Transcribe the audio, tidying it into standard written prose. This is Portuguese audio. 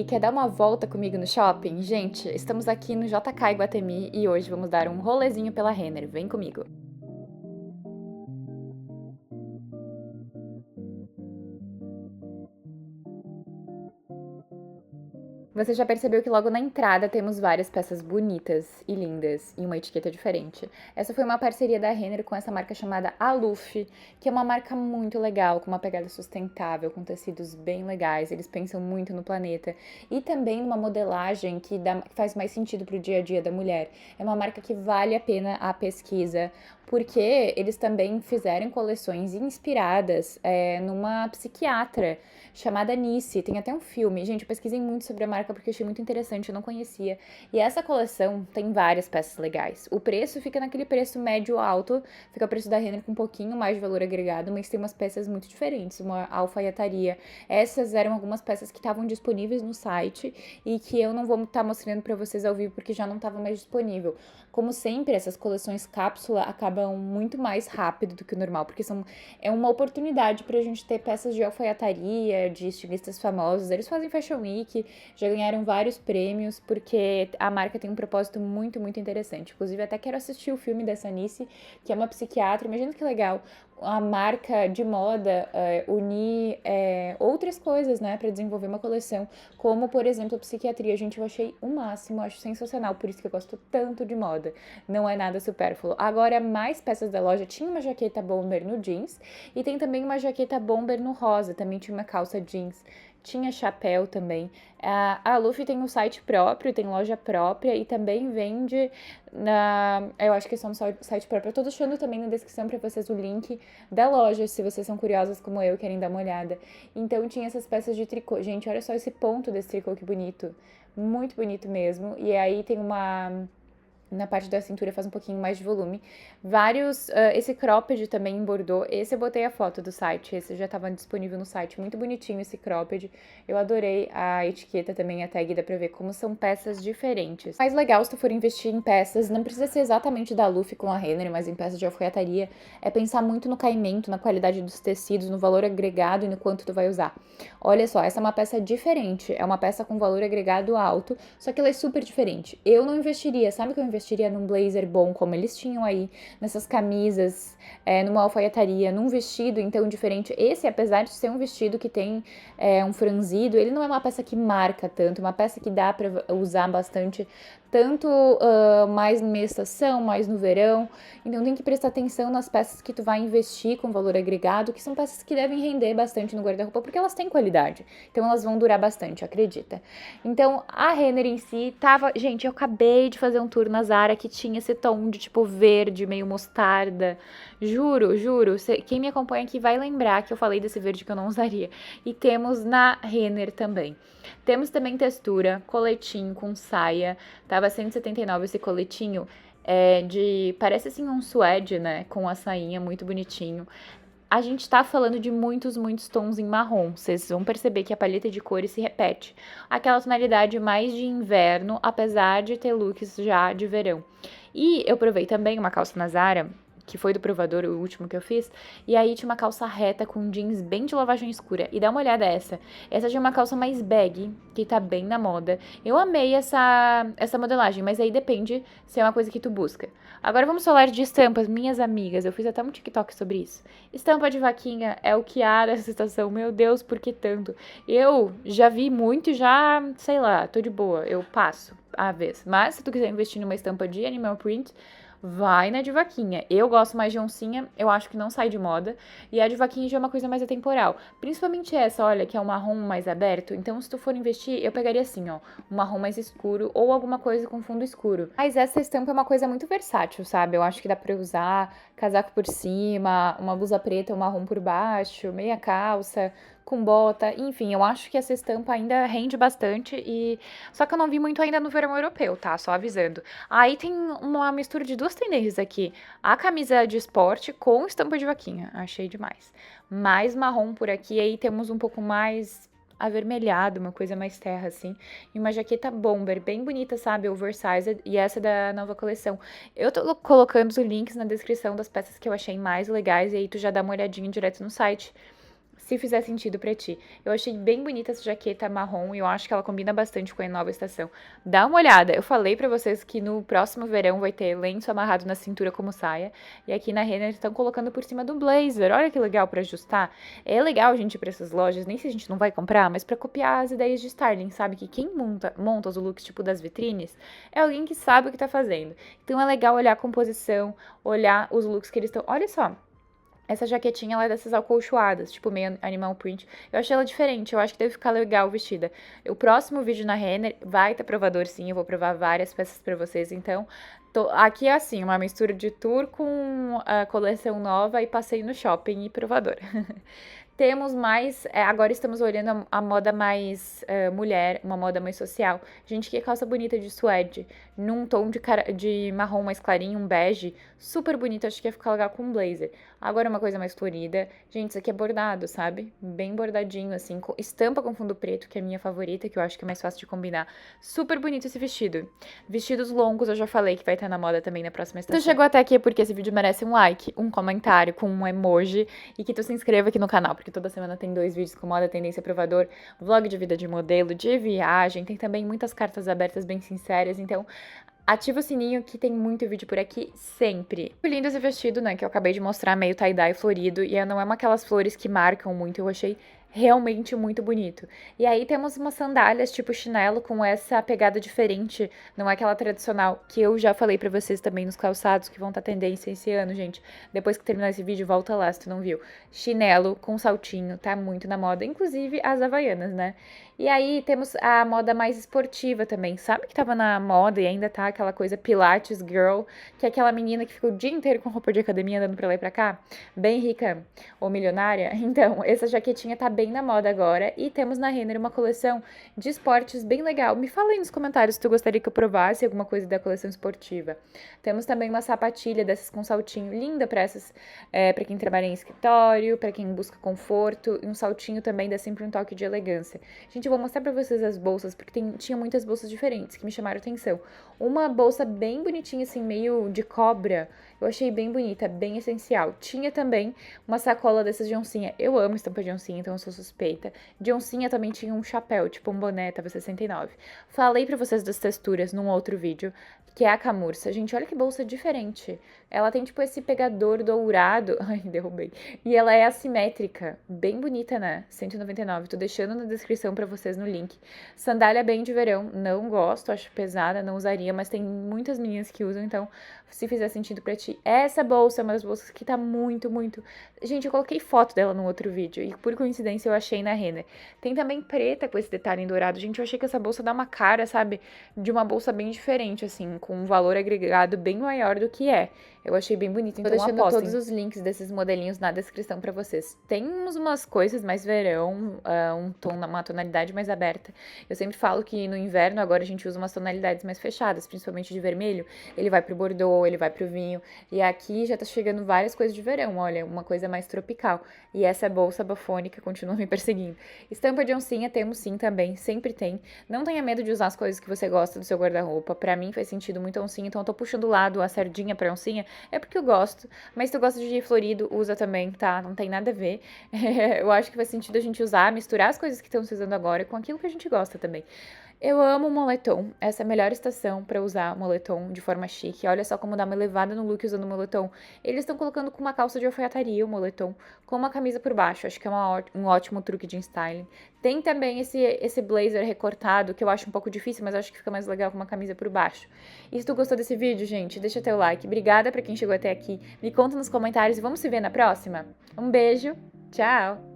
E quer dar uma volta comigo no shopping? Gente, estamos aqui no JK Iguatemi e hoje vamos dar um rolezinho pela Renner. Vem comigo! Você já percebeu que logo na entrada temos várias peças bonitas e lindas e uma etiqueta diferente. Essa foi uma parceria da Renner com essa marca chamada Aluf, que é uma marca muito legal, com uma pegada sustentável, com tecidos bem legais. Eles pensam muito no planeta e também numa modelagem que faz mais sentido para o dia a dia da mulher. É uma marca que vale a pena a pesquisa, porque eles também fizeram coleções inspiradas numa psiquiatra chamada Nice. Tem até um filme. Gente, eu pesquisei muito sobre a marca porque eu achei muito interessante, eu não conhecia. E essa coleção tem várias peças legais. O preço fica naquele preço médio alto, fica o preço da Renner com um pouquinho mais de valor agregado, mas tem umas peças muito diferentes, uma alfaiataria. Essas eram algumas peças que estavam disponíveis no site e que eu não vou estar mostrando para vocês ao vivo porque já não estava mais disponível. Como sempre, essas coleções cápsula acabam muito mais rápido do que o normal, porque é uma oportunidade pra gente ter peças de alfaiataria, de estilistas famosos. Eles fazem Fashion Week, já ganharam vários prêmios, porque a marca tem um propósito muito, muito interessante. Inclusive, até quero assistir o filme dessa Nice, que é uma psiquiatra. Imagina que legal a marca de moda unir outras coisas, né, para desenvolver uma coleção, como, por exemplo, a psiquiatria. Gente, eu achei o máximo, acho sensacional, por isso que eu gosto tanto de moda. Não é nada supérfluo. Agora, mais peças da loja. Tinha uma jaqueta bomber no jeans e tem também uma jaqueta bomber no rosa. Também tinha uma calça jeans. Tinha chapéu também. A Luffy tem um site próprio, tem loja própria e também vende eu acho que é só no site próprio. Eu tô deixando também na descrição pra vocês o link da loja, se vocês são curiosas como eu, querem dar uma olhada. Então tinha essas peças de tricô. Gente, olha só esse ponto desse tricô, que bonito. Muito bonito mesmo. E aí tem na parte da cintura faz um pouquinho mais de volume. Esse cropped também em bordô. Esse eu botei a foto do site, esse já estava disponível no site. Muito bonitinho esse cropped. Eu adorei a etiqueta também, a tag, dá pra ver como são peças diferentes. Mais legal, se tu for investir em peças, não precisa ser exatamente da Luffy com a Renner, mas em peças de alfaiataria, é pensar muito no caimento, na qualidade dos tecidos, no valor agregado e no quanto tu vai usar. Olha só, essa é uma peça diferente, é uma peça com valor agregado alto, só que ela é super diferente. Eu não investiria, sabe que eu investiria num blazer bom, como eles tinham aí, nessas camisas, numa alfaiataria, num vestido então diferente. Esse, apesar de ser um vestido que tem um franzido, ele não é uma peça que marca tanto, uma peça que dá pra usar bastante, tanto mais numa estação, mais no verão. Então tem que prestar atenção nas peças que tu vai investir com valor agregado, que são peças que devem render bastante no guarda-roupa, porque elas têm qualidade. Então elas vão durar bastante, acredita. Então a Renner em si tava... Gente, eu acabei de fazer um tour na Zara que tinha esse tom de tipo verde, meio mostarda. Juro, juro. Quem me acompanha aqui vai lembrar que eu falei desse verde que eu não usaria. E temos na Renner também. Temos também textura, coletinho com saia. Tava 179 esse coletinho. Parece assim um suede, né? Com a sainha muito bonitinho. A gente tá falando de muitos, muitos tons em marrom. Vocês vão perceber que a paleta de cores se repete. Aquela tonalidade mais de inverno, apesar de ter looks já de verão. E eu provei também uma calça na Zara, que foi do provador, o último que eu fiz, e aí tinha uma calça reta com jeans bem de lavagem escura. E dá uma olhada essa. Essa tinha uma calça mais bag, que tá bem na moda. Eu amei essa modelagem, mas aí depende se é uma coisa que tu busca. Agora vamos falar de estampas, minhas amigas. Eu fiz até um TikTok sobre isso. Estampa de vaquinha é o que há nessa estação. Meu Deus, por que tanto? Eu já vi muito e já, sei lá, tô de boa. Eu passo a vez. Mas se tu quiser investir numa estampa de animal print, vai na de vaquinha. Eu gosto mais de oncinha, eu acho que não sai de moda. E a de vaquinha já é uma coisa mais atemporal. Principalmente essa, olha, que é um marrom mais aberto. Então, se tu for investir, eu pegaria assim, ó, um marrom mais escuro ou alguma coisa com fundo escuro. Mas essa estampa é uma coisa muito versátil, sabe? Eu acho que dá pra usar casaco por cima, uma blusa preta, um marrom por baixo, meia calça, com bota, enfim, eu acho que essa estampa ainda rende bastante só que eu não vi muito ainda no verão europeu, tá? Só avisando. Aí tem uma mistura de duas tendências aqui. A camisa de esporte com estampa de vaquinha. Achei demais. Mais marrom por aqui, aí temos um pouco mais avermelhado, uma coisa mais terra, assim. E uma jaqueta bomber, bem bonita, sabe? Oversized. E essa é da nova coleção. Eu tô colocando os links na descrição das peças que eu achei mais legais. E aí tu já dá uma olhadinha direto no site. se fizer sentido pra ti. Eu achei bem bonita essa jaqueta marrom e eu acho que ela combina bastante com a nova estação. Dá uma olhada, eu falei pra vocês que no próximo verão vai ter lenço amarrado na cintura como saia, e aqui na Renner estão colocando por cima do blazer. Olha que legal pra ajustar. É legal a gente ir pra essas lojas, nem se a gente não vai comprar, mas pra copiar as ideias de styling, sabe? Que quem monta os looks tipo das vitrines é alguém que sabe o que tá fazendo. Então é legal olhar a composição, olhar os looks que eles estão. Olha só. Essa jaquetinha, ela é dessas acolchoadas, tipo meio animal print. Eu achei ela diferente, eu acho que deve ficar legal vestida. O próximo vídeo na Renner vai ter provador sim, eu vou provar várias peças pra vocês, então... Aqui é assim, uma mistura de tour com a coleção nova e passeio no shopping e provador. Temos mais, agora estamos olhando a moda mais mulher, uma moda mais social. Gente, que calça bonita de suede, num tom de marrom mais clarinho, um bege, super bonito, acho que ia ficar legal com um blazer. Agora uma coisa mais florida. Gente, isso aqui é bordado, sabe? Bem bordadinho, assim, estampa com fundo preto, que é a minha favorita, que eu acho que é mais fácil de combinar. Super bonito esse vestido. Vestidos longos, eu já falei que vai estar na moda também na próxima estação. Tu chegou até aqui porque esse vídeo merece um like, um comentário com um emoji e que tu se inscreva aqui no canal, porque toda semana tem 2 vídeos com moda, tendência, provador, vlog de vida de modelo, de viagem, tem também muitas cartas abertas bem sinceras, então ativa o sininho que tem muito vídeo por aqui sempre. Muito lindo esse vestido, né, que eu acabei de mostrar, meio tie-dye florido, e não é uma aquelas flores que marcam muito, eu achei realmente muito bonito. E aí temos umas sandálias tipo chinelo com essa pegada diferente, não é aquela tradicional que eu já falei pra vocês também nos calçados que vão estar tendência esse ano, gente. Depois que terminar esse vídeo, volta lá se tu não viu. Chinelo com saltinho, tá muito na moda, inclusive as havaianas, né? E aí temos a moda mais esportiva também. Sabe que tava na moda e ainda tá aquela coisa Pilates Girl, que é aquela menina que fica o dia inteiro com roupa de academia andando pra lá e pra cá? Bem rica ou milionária? Então, essa jaquetinha tá bem na moda agora. E temos na Renner uma coleção de esportes bem legal. Me fala aí nos comentários se tu gostaria que eu provasse alguma coisa da coleção esportiva. Temos também uma sapatilha dessas com saltinho linda pra essas, pra quem trabalha em escritório, pra quem busca conforto. E um saltinho também dá sempre um toque de elegância. Gente, eu vou mostrar pra vocês as bolsas, porque tinha muitas bolsas diferentes que me chamaram a atenção. Uma bolsa bem bonitinha, assim, meio de cobra. Eu achei bem bonita, bem essencial. Tinha também uma sacola dessas de oncinha. Eu amo estampa de oncinha, então eu sou suspeita. De oncinha também tinha um chapéu, tipo um boné, tava 69. Falei pra vocês das texturas num outro vídeo, que é a camurça. Gente, olha que bolsa diferente. Ela tem, tipo, esse pegador dourado. Ai, derrubei. E ela é assimétrica. Bem bonita, né? 199. Tô deixando na descrição pra vocês no link. Sandália bem de verão. Não gosto, acho pesada, não usaria, mas tem muitas meninas que usam, então, se fizer sentido pra ti. Essa bolsa é uma das bolsas que tá muito, muito... Gente, eu coloquei foto dela no outro vídeo e, por coincidência, eu achei na Renner. Tem também preta com esse detalhe em dourado. Gente, eu achei que essa bolsa dá uma cara, sabe? De uma bolsa bem diferente, assim, com um valor agregado bem maior do que é. Eu achei bem bonito, então deixando apostem. todos os links desses modelinhos na descrição pra vocês. Tem umas coisas mais verão, uma tonalidade mais aberta. Eu sempre falo que no inverno agora a gente usa umas tonalidades mais fechadas, principalmente de vermelho. Ele vai pro bordeaux, ele vai pro vinho. E aqui já tá chegando várias coisas de verão, olha, uma coisa mais tropical. E essa bolsa bafônica continua me perseguindo. Estampa de oncinha temos sim também, sempre tem. Não tenha medo de usar as coisas que você gosta do seu guarda-roupa. Pra mim faz sentido muito a oncinha, então eu tô puxando o lado a sardinha pra oncinha. É porque eu gosto, mas se tu gosta de florido, usa também, tá? Não tem nada a ver. Eu acho que faz sentido a gente usar, misturar as coisas que estão se usando agora com aquilo que a gente gosta também. Eu amo moletom, essa é a melhor estação pra usar moletom de forma chique. Olha só como dá uma elevada no look usando moletom. Eles estão colocando com uma calça de alfaiataria o moletom, com uma camisa por baixo. Acho que é um ótimo truque de styling. Tem também esse blazer recortado, que eu acho um pouco difícil, mas acho que fica mais legal com uma camisa por baixo. E se tu gostou desse vídeo, gente, deixa teu like. Obrigada pra quem chegou até aqui. Me conta nos comentários e vamos se ver na próxima? Um beijo, tchau!